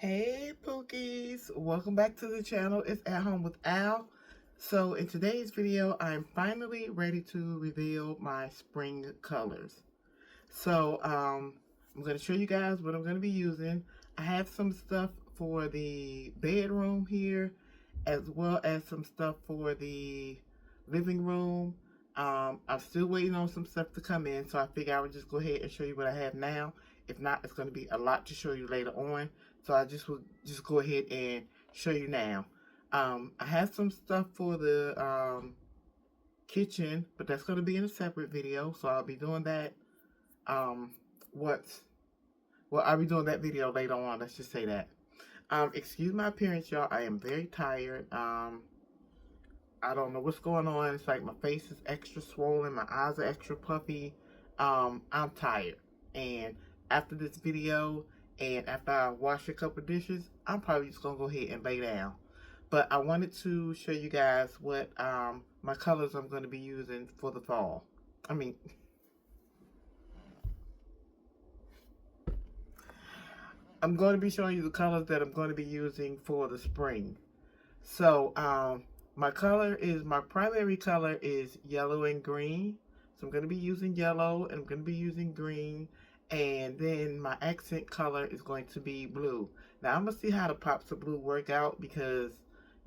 Hey Pookies, welcome back to the channel. It's At Home with Al. So in today's video, I'm finally ready to reveal my spring colors. So I'm going to show you guys what I'm going to be using. I have some stuff for the bedroom here, as well as some stuff for the living room. I'm still waiting on some stuff to come in, so I figure I would just go ahead and show you what I have now. If not, it's going to be a lot to show you later on, so I just will just go ahead and show you now. I have some stuff for the kitchen, but that's going to be in a separate video, so I'll be doing that. Um, I'll be doing that video later on. Let's just say that. Excuse my appearance, y'all. I am very tired. I don't know what's going on. It's like my face is extra swollen. My eyes are extra puffy. I'm tired. And after this video and after I wash a couple dishes, I'm probably just going to go ahead and lay down. But I wanted to show you guys what my colors I'm going to be using for the fall. I'm going to be showing you the colors that I'm going to be using for the spring. So, my primary color is yellow and green. So I'm going to be using yellow and I'm going to be using green. And then my accent color is going to be blue. Now I'm going to see how the pops of blue work out because,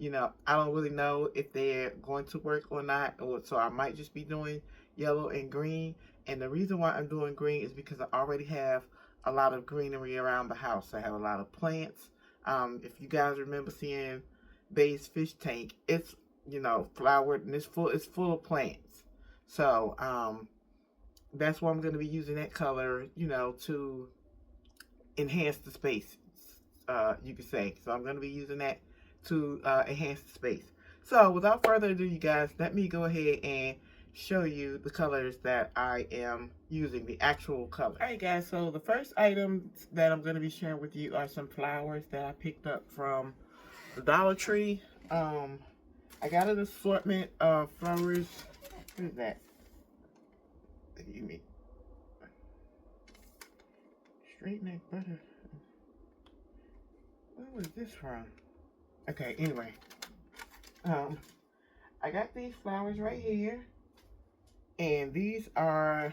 I don't really know if they're going to work or not. So I might just be doing yellow and green. And the reason why I'm doing green is because I already have a lot of greenery around the house. I have a lot of plants. If you guys remember seeing Bay's fish tank, it's flowered and it's full of plants. So that's why I'm going to be using that color, to enhance the space. You could say. So I'm going to be using that to enhance the space. So without further ado, you guys, let me go ahead and show you the colors that I am using, the actual color. Alright guys, so the first item that I'm going to be sharing with you are some flowers that I picked up from the Dollar Tree. I got an assortment of flowers. What is that? You mean straight neck butter? Where was this from? Okay, anyway. I got these flowers right here. And these are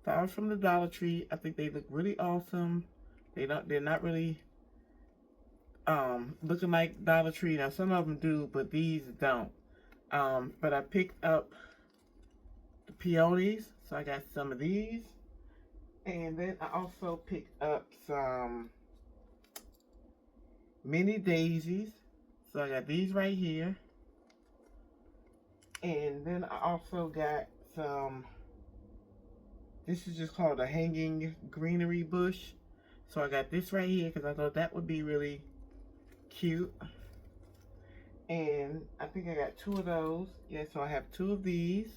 flowers from the Dollar Tree. I think they look really awesome. They're not really looking like Dollar Tree. Now some of them do, but these don't. But I picked up the peonies, so I got some of these. And then I also picked up some mini daisies. So I got these right here. And then I also got some, this is just called a hanging greenery bush. So I got this right here because I thought that would be really cute. And I think I got 2 of those. Yeah, so I have 2 of these.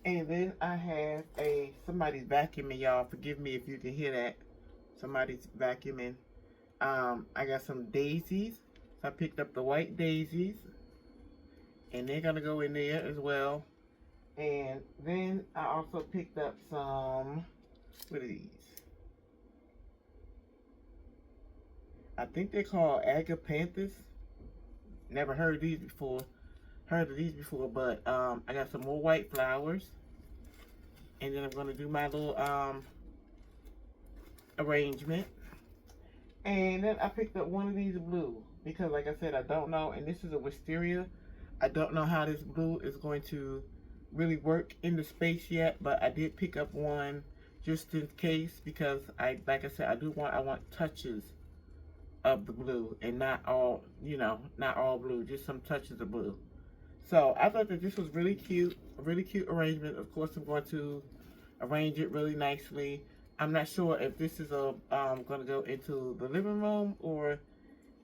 And then I have somebody's vacuuming, y'all. Forgive me if you can hear that. Somebody's vacuuming. I got some daisies. So I picked up the white daisies. And they're going to go in there as well. And then I also picked up some, what are these? I think they're called agapanthus. Never heard of these before. But I got some more white flowers. And then I'm going to do my little arrangement. And then I picked up one of these blue. Because like I said, I don't know. And this is a wisteria. I don't know how this blue is going to really work in the space yet. But I did pick up one just in case. Because like I said, I want touches of the blue. And not all, not all blue. Just some touches of blue. So I thought that this was really cute, a really cute arrangement. Of course, I'm going to arrange it really nicely. I'm not sure if this is going to go into the living room or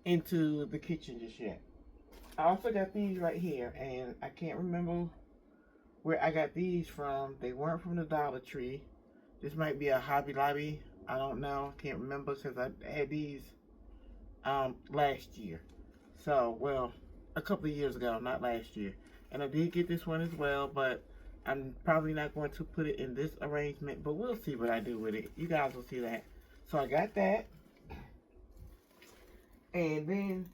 into the kitchen just yet. I also got these right here, and I can't remember where I got these from. They weren't from the Dollar Tree. This might be a Hobby Lobby. I don't know. I can't remember because I had these last year. So, well, a couple of years ago, not last year. And I did get this one as well, but I'm probably not going to put it in this arrangement, but we'll see what I do with it. You guys will see that. So I got that. And then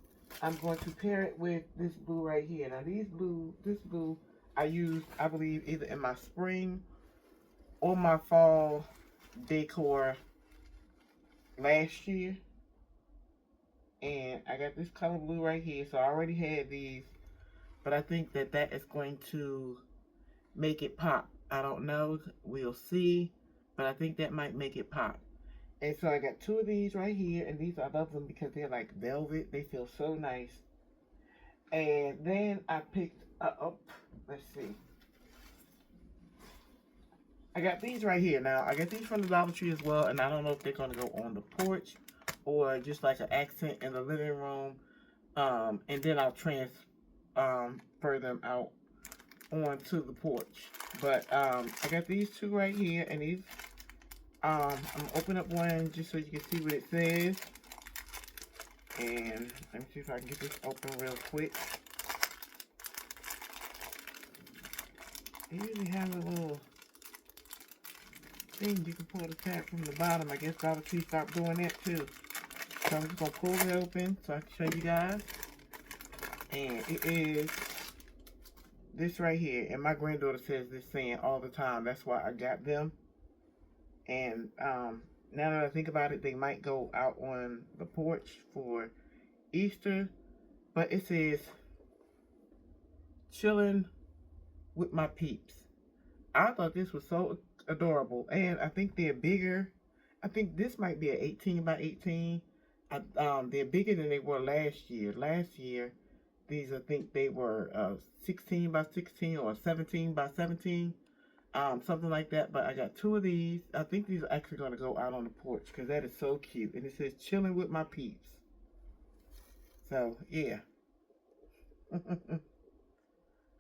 I'm going to pair it with this blue right here. Now this blue I used, I believe, either in my spring or my fall decor last year. And I got this color blue right here. So I already had these, but I think that that is going to make it pop. I don't know. We'll see. But I think that might make it pop. And so I got two of these right here. And these, I love them because they're like velvet. They feel so nice. And then I picked up, let's see. I got these right here. Now, I got these from the Dollar Tree as well. And I don't know if they're going to go on the porch or just like an accent in the living room. And then I'll transfer them out onto the porch. But I got these two right here, and these I'm gonna open up one just so you can see what it says. And let me see if I can get this open real quick. They usually have a little thing you can pull the tab from the bottom. I guess Dollar Tree stopped doing that too. So I'm just gonna pull it open so I can show you guys. And it is this right here. And my granddaughter says this saying all the time. That's why I got them. And now that I think about it, they might go out on the porch for Easter. But it says, chilling with my peeps. I thought this was so adorable. And I think they're bigger. I think this might be an 18 by 18. They're bigger than they were last year. Last year, these, I think they were 16 by 16 or 17 by 17. Something like that. But I got two of these. I think these are actually going to go out on the porch because that is so cute. And it says, chilling with my peeps. So, yeah.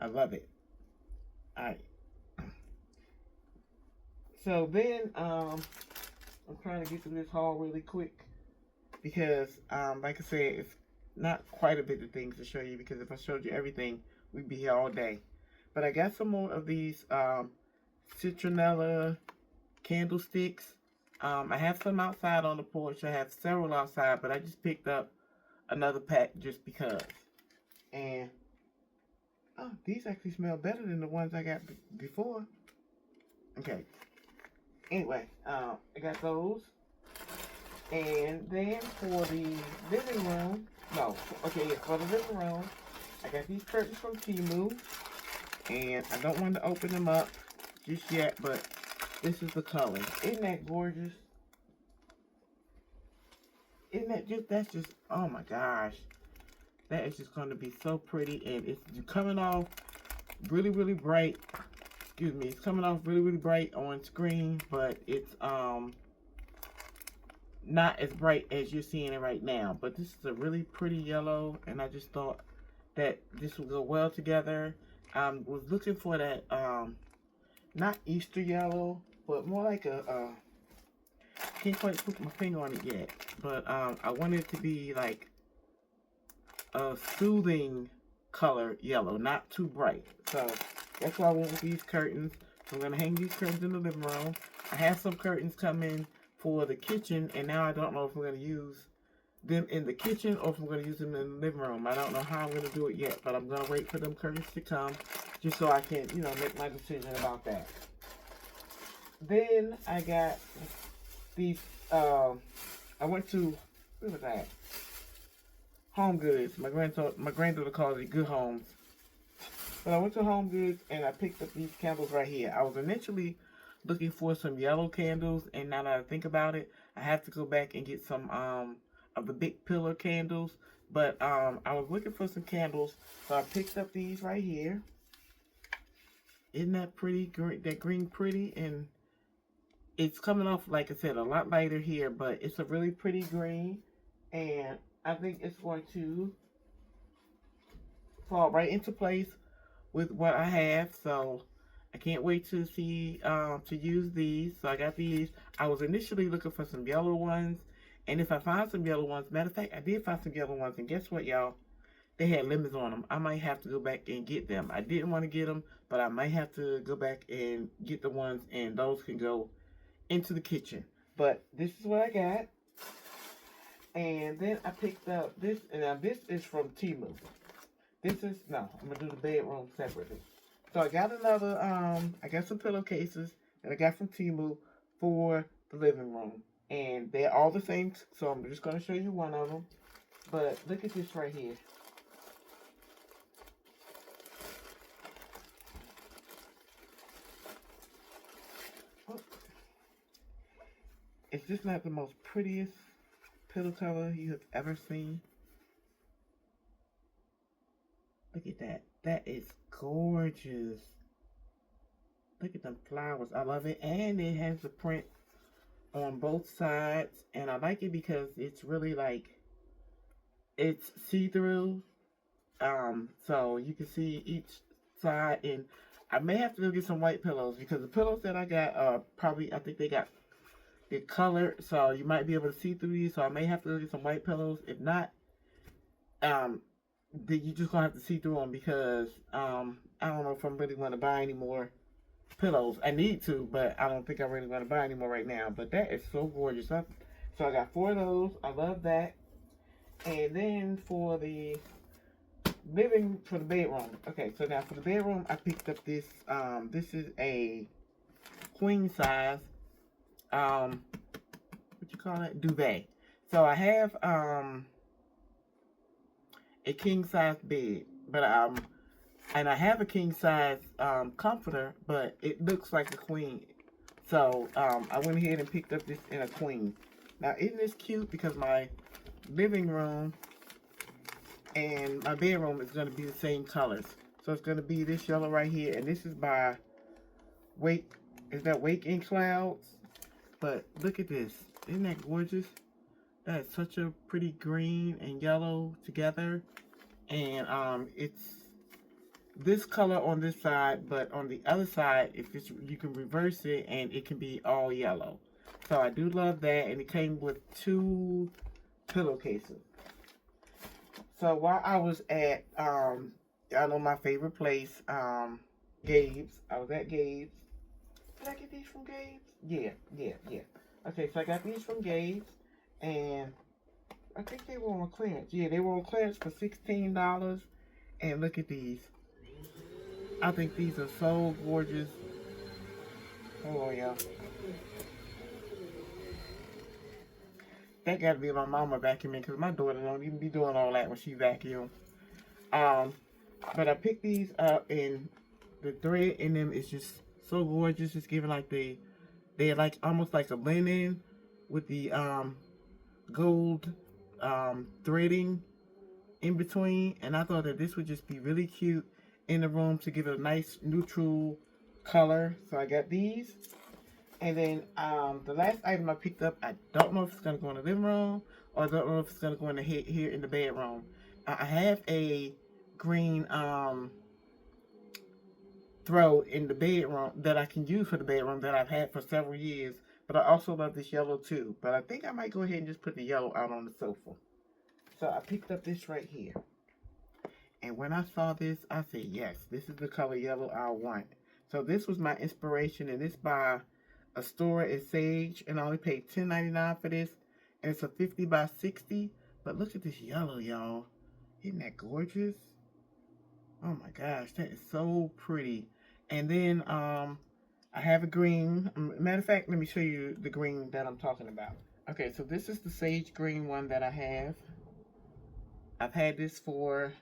I love it. Alright. So then, I'm trying to get through this haul really quick. Because, like I said, it's not quite a bit of things to show you. Because if I showed you everything, we'd be here all day. But I got some more of these, citronella candlesticks. I have some outside on the porch. I have several outside, but I just picked up another pack just because. And oh, these actually smell better than the ones I got before. Okay. Anyway, I got those. And then for the living room, for the living room, I got these curtains from Temu. And I don't want to open them up just yet, but this is the color. Isn't that gorgeous? Isn't that just, that's just, oh my gosh. That is just going to be so pretty, and it's coming off really, really bright. Excuse me, it's coming off really, really bright on screen, but it's not as bright as you're seeing it right now. But this is a really pretty yellow, and I just thought that this would go well together. I was looking for that not Easter yellow, but more like a can't quite put my finger on it yet, but I want it to be like a soothing color yellow, not too bright. So that's what I want with these curtains. So I'm gonna hang these curtains in the living room. I have some curtains coming for the kitchen, and now I don't know if we're gonna use them in the kitchen or if I'm gonna use them in the living room. I don't know how I'm gonna do it yet, but I'm gonna wait for them curtains to come just so I can, you know, make my decision about that. Then I got these, I went to, where was that? Home Goods. My granddaughter calls it Good Homes. But I went to Home Goods and I picked up these candles right here. I was initially looking for some yellow candles, and now that I think about it, I have to go back and get some of the big pillar candles. But I was looking for some candles, so I picked up these right here. Isn't that pretty? That green pretty? And it's coming off, like I said, a lot lighter here, but it's a really pretty green, and I think it's going to fall right into place with what I have. So I can't wait to see to use these. So I got these. I was initially looking for some yellow ones, and if I find some yellow ones, matter of fact, I did find some yellow ones, and guess what, y'all? they had lemons on them. I might have to go back and get them. I didn't want to get them, but I might have to go back and get the ones, and those can go into the kitchen. But this is what I got. And then I picked up this, and now this is from Temu. This is, no, I'm going to do the bedroom separately. So I got another, I got some pillowcases that I got from Temu for the living room. And they're all the same, so I'm just going to show you one of them. But look at this right here. Is this not the most prettiest pillow cover you have ever seen? Look at that. That is gorgeous. Look at them flowers. I love it. And it has the print on both sides. And I like it because it's really like, it's see-through. So you can see each side. And I may have to go get some white pillows because the pillows that I got are probably, I think they got the color. So you might be able to see through these. So I may have to go get some white pillows. If not, then you just gonna have to see through them because I don't know if I'm really gonna buy any more pillows. I need to, but I don't think I'm really gonna buy any more right now. But that is so gorgeous. So I got 4 of those. I love that. And then for the bedroom. Okay, so now for the bedroom, I picked up this. This is a queen size. What you call it? Duvet. So I have a king size bed, but and I have a king size comforter, but it looks like a queen. So I went ahead and picked up this in a queen. Now isn't this cute? Because my living room and my bedroom is going to be the same colors. So it's going to be this yellow right here, and this is by Wake. Is that Wake in Clouds? But look at this. Isn't that gorgeous? That is such a pretty green and yellow together. And it's this color on this side, but on the other side, if it's, you can reverse it and it can be all yellow. So I do love that, and it came with 2 pillowcases. So while I was at y'all know my favorite place, Gabe's. I was at Gabe's. Did I get these from Gabe's? Yeah. Okay, so I got these from Gabe's, and I think they were on clearance. Yeah, they were on clearance for $16. And look at these. I think these are so gorgeous. Hold on, y'all. That gotta be my mama vacuuming, because my daughter don't even be doing all that when she vacuums. But I picked these up, and the thread in them is just so gorgeous. It's giving like they're like almost like a linen with the gold threading in between, and I thought that this would just be really cute in the room to give it a nice neutral color. So I got these. And then the last item I picked up, I don't know if it's going to go in the living room or I don't know if it's going to go in the here in the bedroom. I have a green throw in the bedroom that I can use for the bedroom that I've had for several years. But I also love this yellow too. But I think I might go ahead and just put the yellow out on the sofa. So I picked up this right here. And when I saw this, I said, yes, this is the color yellow I want. So this was my inspiration, and it's by Astoria and Sage, and I only paid $10.99 for this. And it's a 50 by 60. But look at this yellow, y'all. Isn't that gorgeous? Oh my gosh, that is so pretty. And then I have a green. Matter of fact, let me show you the green that I'm talking about. Okay, so this is the sage green one that I have. I've had this for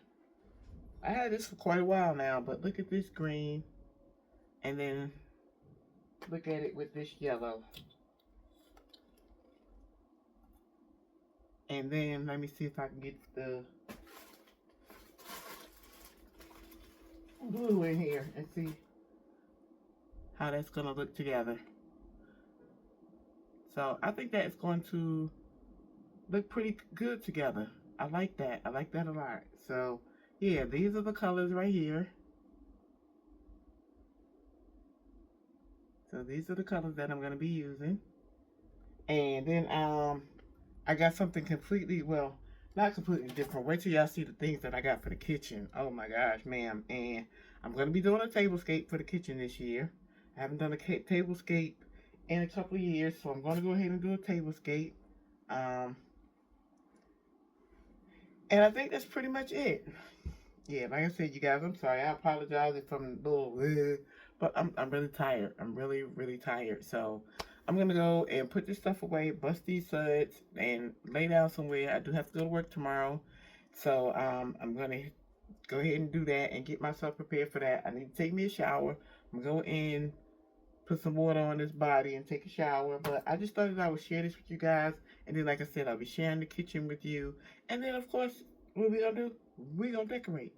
quite a while now, but look at this green, and then look at it with this yellow. And then let me see if I can get the blue in here and see how that's gonna look together. So I think that it's going to look pretty good together. I like that. I like that a lot. So yeah, these are the colors right here. So these are the colors that I'm going to be using. And then I got something completely, well, not completely different. Wait till y'all see the things that I got for the kitchen. Oh my gosh, ma'am. And I'm going to be doing a tablescape for the kitchen this year. I haven't done a tablescape in a couple of years, so I'm going to go ahead and do a tablescape. And I think that's pretty much it. Yeah, like I said, you guys, I'm sorry. I apologize if I'm a little, but I'm really tired. I'm really, really tired. So I'm going to go and put this stuff away, bust these suds, and lay down somewhere. I do have to go to work tomorrow. So I'm going to go ahead and do that and get myself prepared for that. I need to take me a shower. I'm going to go in, put some water on this body and take a shower. But I just thought that I would share this with you guys. And then, like I said, I'll be sharing the kitchen with you. And then, of course, what we going to do? We're going to decorate.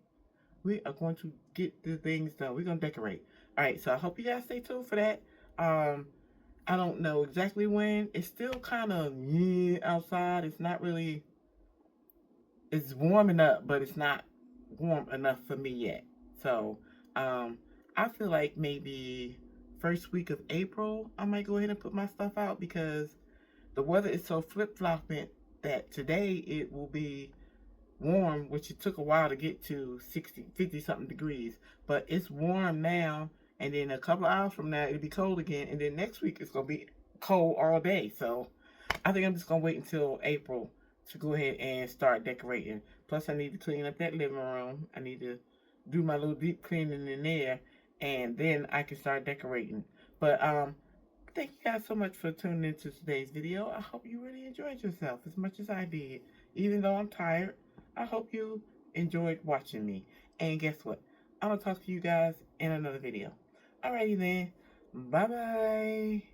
We are going to get the things done. We're going to decorate. All right, so I hope you guys stay tuned for that. I don't know exactly when. It's still kind of outside. It's not really, it's warming up, but it's not warm enough for me yet. So, I feel like maybe first week of April, I might go ahead and put my stuff out because the weather is so flip-flopping that today it will be warm, which it took a while to get to 60, 50 something degrees, but it's warm now, and then a couple of hours from now it'll be cold again, and then next week it's gonna be cold all day. So I think I'm just gonna wait until April to go ahead and start decorating. Plus I need to clean up that living room. I need to do my little deep cleaning in there, and then I can start decorating. But thank you guys so much for tuning into today's video. I hope you really enjoyed yourself as much as I did. Even though I'm tired, I hope you enjoyed watching me. And guess what? I'm going to talk to you guys in another video. Alrighty then. Bye-bye.